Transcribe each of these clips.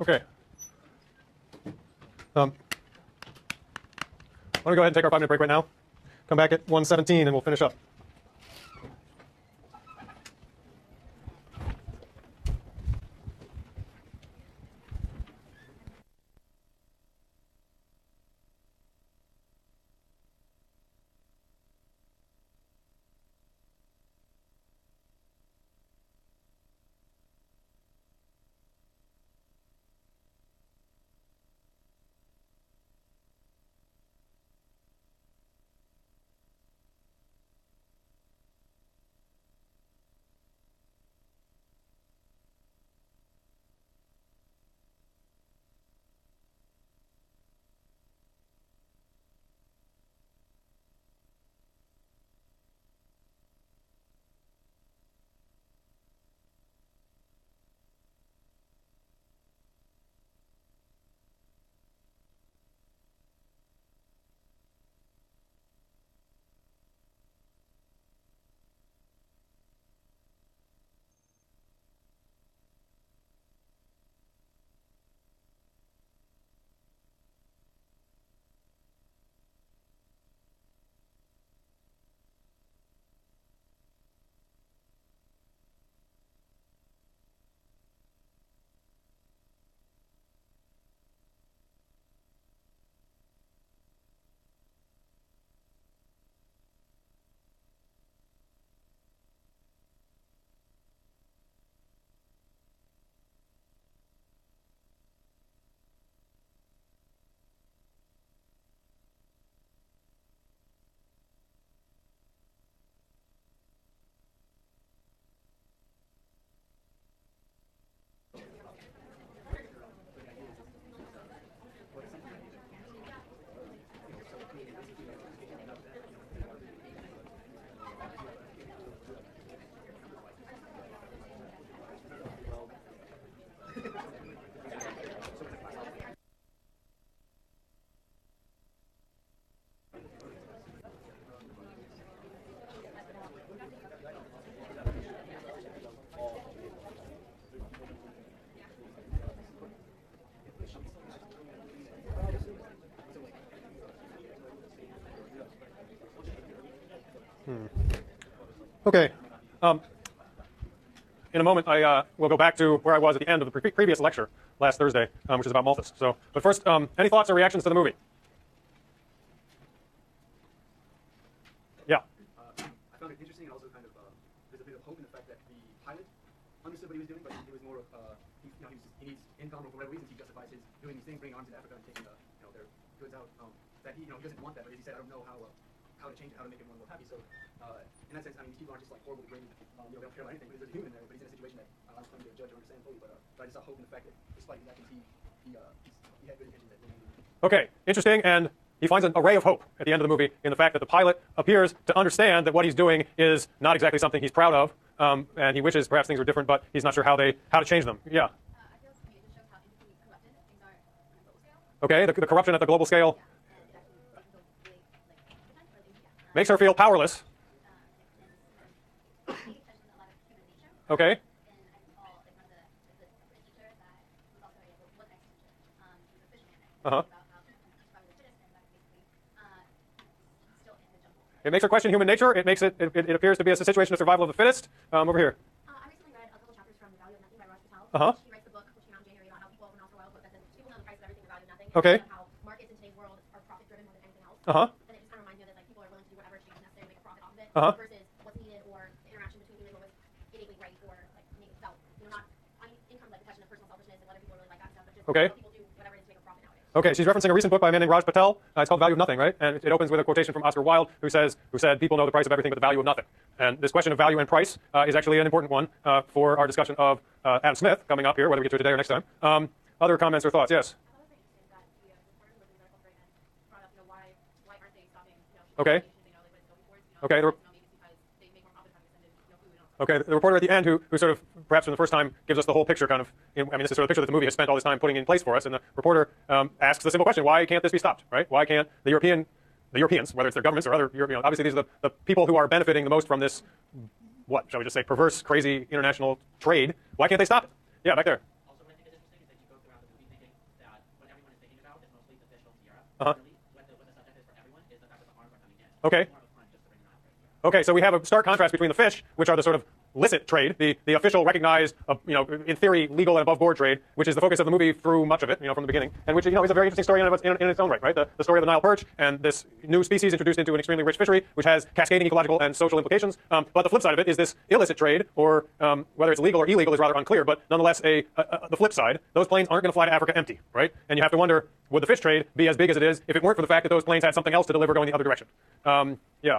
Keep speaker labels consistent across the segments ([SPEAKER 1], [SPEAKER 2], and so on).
[SPEAKER 1] Okay. Why don't we go ahead and take our 5-minute break right now? Come back at 1:17 and we'll finish up. Okay. In a moment, I will go back to where I was at the end of the previous lecture last Thursday, which is about Malthus. So, but first, any thoughts or reactions to the movie? Yeah.
[SPEAKER 2] I found it interesting and also kind of there's a bit of hope in the fact that the pilot understood what he was doing, but it was more of he needs income or for whatever reasons he justifies his doing these things, bringing arms into Africa and taking their goods out. That he doesn't want that, but as he said, I don't know how to change it, how to make everyone more happy. So in that sense, I mean, these people aren't just like horrible degraded. They don't care about anything, but there's a human there. But he's in a situation that I don't claim to judge or understand fully. But I just saw hope in the fact that despite his actions, he had good intentions.
[SPEAKER 1] Okay, interesting, and he finds an array of hope at the end of the movie in the fact that the pilot appears to understand that what he's doing is not exactly something he's proud of, and he wishes perhaps things were different, but he's not sure how to change them. Yeah. Okay, the corruption at the global scale makes her feel powerless. Okay. Uh-huh. It makes her question human nature. It makes it appears to be a situation of survival of the fittest. Over here.
[SPEAKER 3] I recently read a couple chapters from The Value of Nothing by Raj Patel.
[SPEAKER 1] Uh-huh.
[SPEAKER 3] She writes the book, which came out in January, about how people, when also a book that says people know the price of everything, the value of nothing.
[SPEAKER 1] Okay.
[SPEAKER 3] And how markets in today's world are profit-driven more than anything else.
[SPEAKER 1] Uh-huh.
[SPEAKER 3] And it just kind of reminds me that like people are willing to do whatever it takes necessary to make a profit off of it,
[SPEAKER 1] Uh-huh.
[SPEAKER 3] versus what's needed or the interaction between humans what was innately right or like making felt. Not I mean, income like the question of personal selfishness and whether people really like that stuff, but just
[SPEAKER 1] Okay.
[SPEAKER 3] people do whatever it is to make a profit nowadays.
[SPEAKER 1] Okay, she's referencing a recent book by a man named Raj Patel. It's called Value of Nothing, right? And it opens with a quotation from Oscar Wilde, who said, people know the price of everything but the value of nothing. And this question of value and price is actually an important one for our discussion of Adam Smith coming up here, whether we get to it today or next time. Other comments or thoughts? Yes? Okay. Okay. Okay, the reporter at the end who sort of, perhaps for the first time, gives us the whole picture, kind of, I mean, this is sort of the picture that the movie has spent all this time putting in place for us, and the reporter asks the simple question, why can't this be stopped, right? Why can't the Europeans, whether it's their governments or other, obviously these are the people who are benefiting the most from this, what, shall we just say, perverse, crazy international trade, why can't they stop it? Yeah, back there.
[SPEAKER 4] Also, what I think is interesting is that you go throughout the movie
[SPEAKER 1] Uh-huh.
[SPEAKER 4] Really, what the subject is for everyone is the fact that the arms are coming in.
[SPEAKER 1] Okay.
[SPEAKER 4] It's more of a front just to bring them out.
[SPEAKER 1] Okay, so we have a stark contrast between the fish, which are the sort of licit trade, the official, recognized, in theory, legal and above board trade, which is the focus of the movie through much of it, from the beginning, and which, is a very interesting story in its own right? The story of the Nile perch and this new species introduced into an extremely rich fishery, which has cascading ecological and social implications. But the flip side of it is this illicit trade, or whether it's legal or illegal is rather unclear, but nonetheless, the flip side, those planes aren't going to fly to Africa empty, right? And you have to wonder, would the fish trade be as big as it is if it weren't for the fact that those planes had something else to deliver going the other direction? Yeah.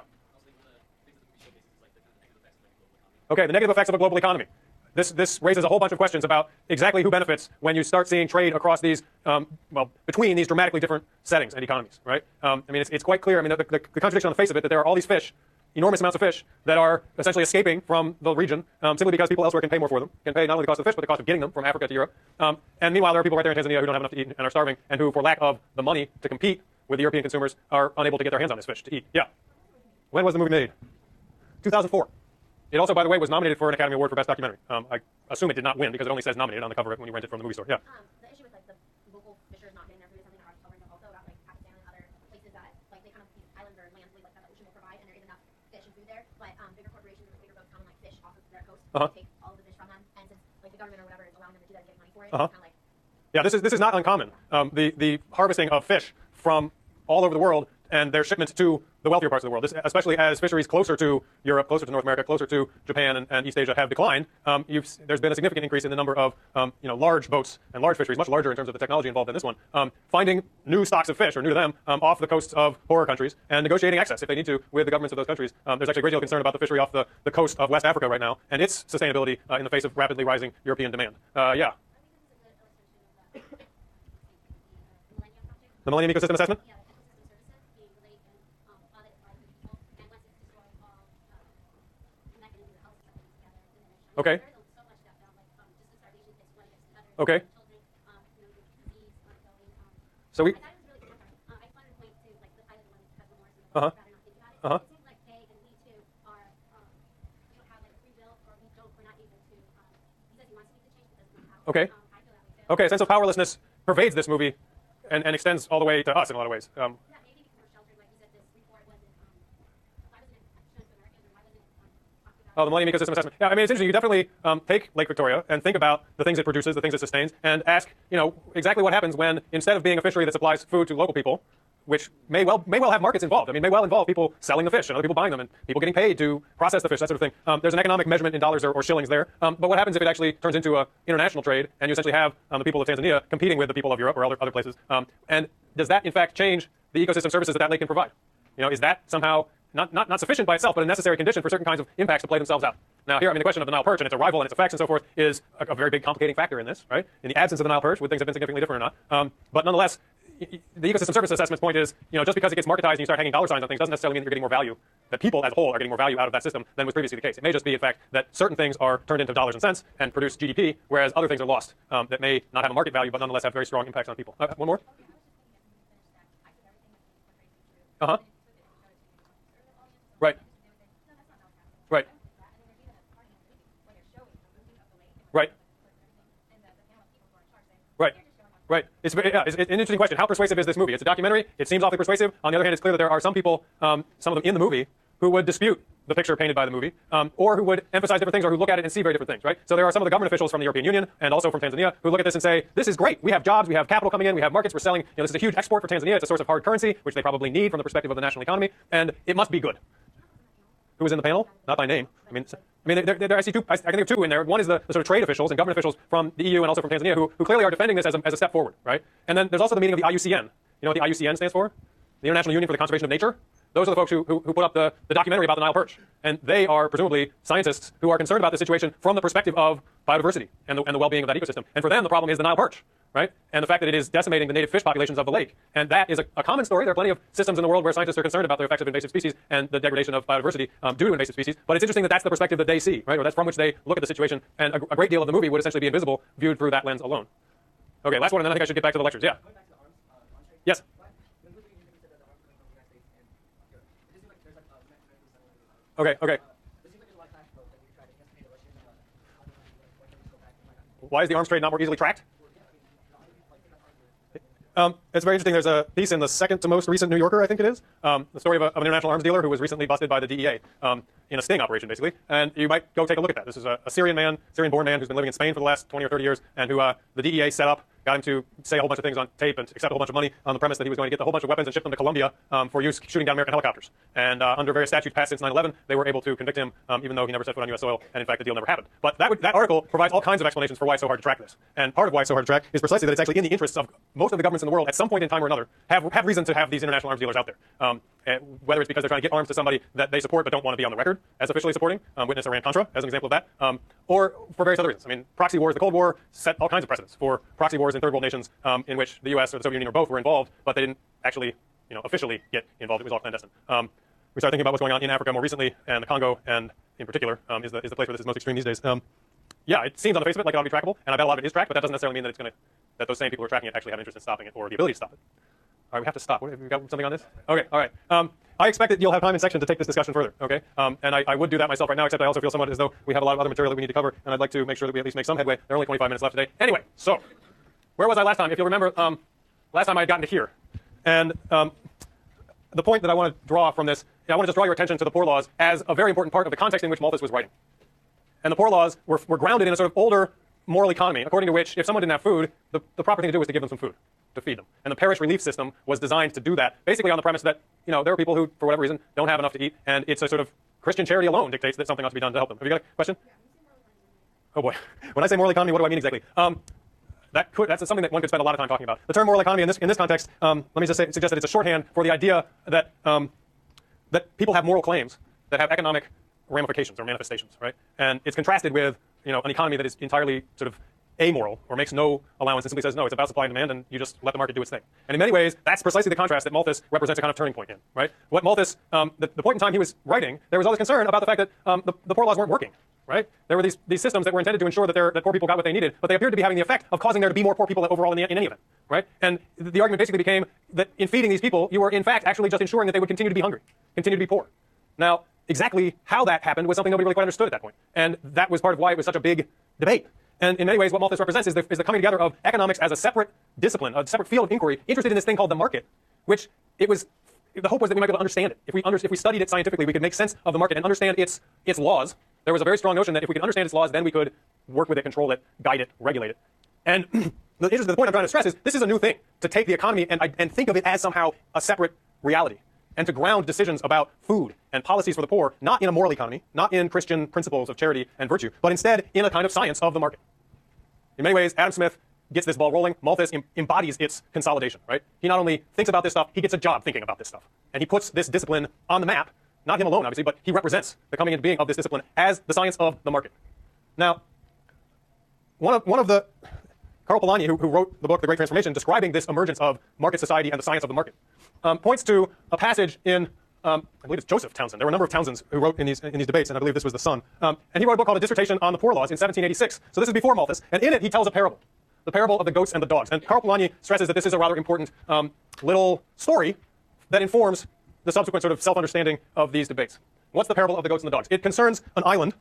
[SPEAKER 1] Okay, the negative effects of a global economy. This raises a whole bunch of questions about exactly who benefits when you start seeing trade across these, between these dramatically different settings and economies, right? It's quite clear. The contradiction on the face of it that there are all these fish, enormous amounts of fish, that are essentially escaping from the region simply because people elsewhere can pay more for them, can pay not only the cost of the fish, but the cost of getting them from Africa to Europe. And meanwhile, there are people right there in Tanzania who don't have enough to eat and are starving, and who, for lack of the money to compete with the European consumers, are unable to get their hands on this fish to eat. Yeah. When was the movie made? 2004. It also, by the way, was nominated for an Academy Award for Best Documentary. I assume it did not win because it only says nominated on the cover of it when you rent it from the movie store. Yeah.
[SPEAKER 3] The issue with the local fishers not getting their food is something that our government also about Pakistan and other places that they kind of these islands or lands that the ocean will provide, and there is enough fish and food there. But bigger corporations or bigger boats come and fish off of their coast, take all of the fish from them, and since the government or whatever is allowing them to do that and get money for it, it's kind of
[SPEAKER 1] yeah, this is not uncommon. The harvesting of fish from all over the world and their shipments to the wealthier parts of the world, especially as fisheries closer to Europe, closer to North America, closer to Japan and East Asia have declined, there's been a significant increase in the number of large boats and large fisheries, much larger in terms of the technology involved in this one, finding new stocks of fish, or new to them, off the coasts of poorer countries and negotiating access, if they need to, with the governments of those countries. There's actually a great deal of concern about the fishery off the coast of West Africa right now and its sustainability in the face of rapidly rising European demand. Yeah. The Millennium Ecosystem Assessment? Okay. Okay. So we. Uh-huh. Uh-huh. Okay. Okay, a sense of powerlessness pervades this movie and extends all the way to us in a lot of ways. Oh, the Millennium Ecosystem Assessment. Yeah, it's interesting. You definitely take Lake Victoria and think about the things it produces, the things it sustains, and ask, exactly what happens when, instead of being a fishery that supplies food to local people, which may well have markets involved. May well involve people selling the fish and other people buying them and people getting paid to process the fish, that sort of thing. There's an economic measurement in dollars or shillings there. But what happens if it actually turns into an international trade and you essentially have the people of Tanzania competing with the people of Europe or other places? And does that, in fact, change the ecosystem services that lake can provide? Is that somehow not sufficient by itself, but a necessary condition for certain kinds of impacts to play themselves out? Now, here, the question of the Nile perch and its arrival and its effects and so forth is a very big complicating factor in this, right? In the absence of the Nile perch, would things have been significantly different or not? But nonetheless, the ecosystem services assessment's point is, just because it gets marketized and you start hanging dollar signs on things doesn't necessarily mean that you're getting more value, that people as a whole are getting more value out of that system than was previously the case. It may just be, in fact, that certain things are turned into dollars and cents and produce GDP, whereas other things are lost that may not have a market value but nonetheless have very strong impacts on people. One more? Uh-huh. Right. Right. Right. Right. Right. It's an interesting question. How persuasive is this movie? It's a documentary. It seems awfully persuasive. On the other hand, it's clear that there are some people, some of them in the movie, who would dispute the picture painted by the movie, or who would emphasize different things, or who look at it and see very different things, right? So there are some of the government officials from the European Union and also from Tanzania who look at this and say, this is great. We have jobs, we have capital coming in, we have markets, we're selling. This is a huge export for Tanzania. It's a source of hard currency, which they probably need from the perspective of the national economy, and it must be good. Who was in the panel? Not by name. I can think of two in there. One is the sort of trade officials and government officials from the EU and also from Tanzania who clearly are defending this as a step forward, right? And then there's also the meeting of the IUCN. You know what the IUCN stands for? The International Union for the Conservation of Nature. Those are the folks who put up the documentary about the Nile perch. And they are presumably scientists who are concerned about the situation from the perspective of biodiversity and the well-being of that ecosystem. And for them, the problem is the Nile perch, right? And the fact that it is decimating the native fish populations of the lake. And that is a common story. There are plenty of systems in the world where scientists are concerned about the effects of invasive species and the degradation of biodiversity due to invasive species. But it's interesting that that's the perspective that they see, right? Or that's from which they look at the situation. And a great deal of the movie would essentially be invisible viewed through that lens alone. Okay, last one, and then I think I should get back to the lectures. Yeah. Yes. Okay. Why is the arms trade not more easily tracked? It's very interesting. There's a piece in the second to most recent New Yorker, I think it is, the story of an international arms dealer who was recently busted by the DEA in a sting operation, basically. And you might go take a look at that. This is a Syrian-born man who's been living in Spain for the last 20 or 30 years, and who the DEA set up, got him to say a whole bunch of things on tape and accept a whole bunch of money on the premise that he was going to get a whole bunch of weapons and ship them to Colombia for use shooting down American helicopters. And under various statutes passed since 9/11, they were able to convict him, even though he never set foot on U.S. soil, and in fact the deal never happened. But that article provides all kinds of explanations for why it's so hard to track this. And part of why it's so hard to track is precisely that it's actually in the interests of most of the governments in the world at some point in time or another have reason to have these international arms dealers out there. Whether it's because they're trying to get arms to somebody that they support but don't want to be on the record as officially supporting, witness Iran-Contra as an example of that, or for various other reasons. I mean, proxy wars, the Cold War set all kinds of precedents for proxy wars in third world nations in which the U.S. or the Soviet Union or both were involved, but they didn't actually, officially get involved. It was all clandestine. We started thinking about what's going on in Africa more recently, and the Congo, and in particular, is the place where this is most extreme these days. Yeah, it seems on the face of it like it ought to be trackable, and I bet a lot of it is tracked, but that doesn't necessarily mean that that those same people who are tracking it actually have interest in stopping it or the ability to stop it. All right, we have to stop. Have you got something on this? Okay, all right. I expect that you'll have time in section to take this discussion further, okay? And I would do that myself right now, except I also feel somewhat as though we have a lot of other material that we need to cover, and I'd like to make sure that we at least make some headway. There are only 25 minutes left today. Anyway, so where was I last time? If you'll remember, last time I had gotten to here. And the point that I want to draw from this, I want to just draw your attention to the Poor Laws as a very important part of the context in which Malthus was writing. And the Poor Laws were grounded in a sort of older moral economy, according to which if someone didn't have food, the proper thing to do was to give them some food, to feed them. And the parish relief system was designed to do that, basically on the premise that, there are people who, for whatever reason, don't have enough to eat, and it's a sort of Christian charity alone dictates that something ought to be done to help them. Have you got a question? Oh boy. When I say moral economy, what do I mean exactly? That's something that one could spend a lot of time talking about. The term moral economy in this context, let me just suggest that it's a shorthand for the idea that that people have moral claims that have economic ramifications or manifestations, right? And it's contrasted with an economy that is entirely sort of amoral or makes no allowance and simply says no, it's about supply and demand, and you just let the market do its thing. And in many ways, that's precisely the contrast that Malthus represents a kind of turning point in, right? What Malthus, the point in time he was writing, there was all this concern about the fact that the Poor Laws weren't working. Right? There were these systems that were intended to ensure that poor people got what they needed, but they appeared to be having the effect of causing there to be more poor people overall in any event. Right? And the argument basically became that in feeding these people, you were in fact actually just ensuring that they would continue to be hungry, continue to be poor. Now, exactly how that happened was something nobody really quite understood at that point. And that was part of why it was such a big debate. And in many ways, what Malthus represents is the coming together of economics as a separate discipline, a separate field of inquiry, interested in this thing called the market, which the hope was that we might be able to understand it. If we studied it scientifically, we could make sense of the market and understand its laws. There was a very strong notion that if we could understand its laws, then we could work with it, control it, guide it, regulate it. And the point I'm trying to stress is this is a new thing, to take the economy and think of it as somehow a separate reality, and to ground decisions about food and policies for the poor, not in a moral economy, not in Christian principles of charity and virtue, but instead in a kind of science of the market. In many ways, Adam Smith gets this ball rolling. Malthus embodies its consolidation, right? He not only thinks about this stuff, he gets a job thinking about this stuff. And he puts this discipline on the map. Not him alone, obviously, but he represents the coming into being of this discipline as the science of the market. Now, one of the Karl Polanyi, who wrote the book The Great Transformation, describing this emergence of market society and the science of the market, points to a passage in, I believe it's Joseph Townsend. There were a number of Townsends who wrote in these debates, and I believe this was the son. And he wrote a book called A Dissertation on the Poor Laws in 1786. So this is before Malthus, and in it he tells a parable, the parable of the goats and the dogs. And Karl Polanyi stresses that this is a rather important little story that informs the subsequent sort of self-understanding of these debates. What's the parable of the goats and the dogs? It concerns an island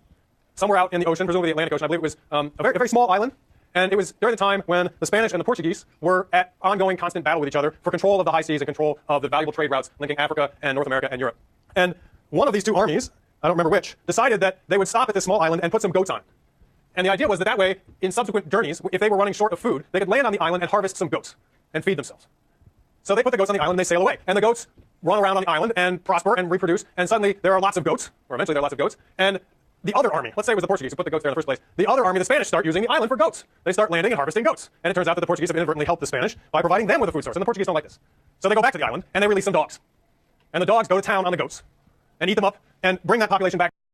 [SPEAKER 1] somewhere out in the ocean, presumably the Atlantic Ocean. I believe it was a very small island. And it was during the time when the Spanish and the Portuguese were at ongoing constant battle with each other for control of the high seas and control of the valuable trade routes linking Africa and North America and Europe. And one of these two armies, I don't remember which, decided that they would stop at this small island and put some goats on it. And the idea was that way, in subsequent journeys, if they were running short of food, they could land on the island and harvest some goats and feed themselves. So they put the goats on the island and they sail away. And the goats run around on the island and prosper and reproduce, and suddenly there are lots of goats, or eventually there are lots of goats, and the other army, let's say it was the Portuguese who put the goats there in the first place, the other army, the Spanish, start using the island for goats. They start landing and harvesting goats. And it turns out that the Portuguese have inadvertently helped the Spanish by providing them with a food source, and the Portuguese don't like this. So they go back to the island, and they release some dogs. And the dogs go to town on the goats, and eat them up, and bring that population back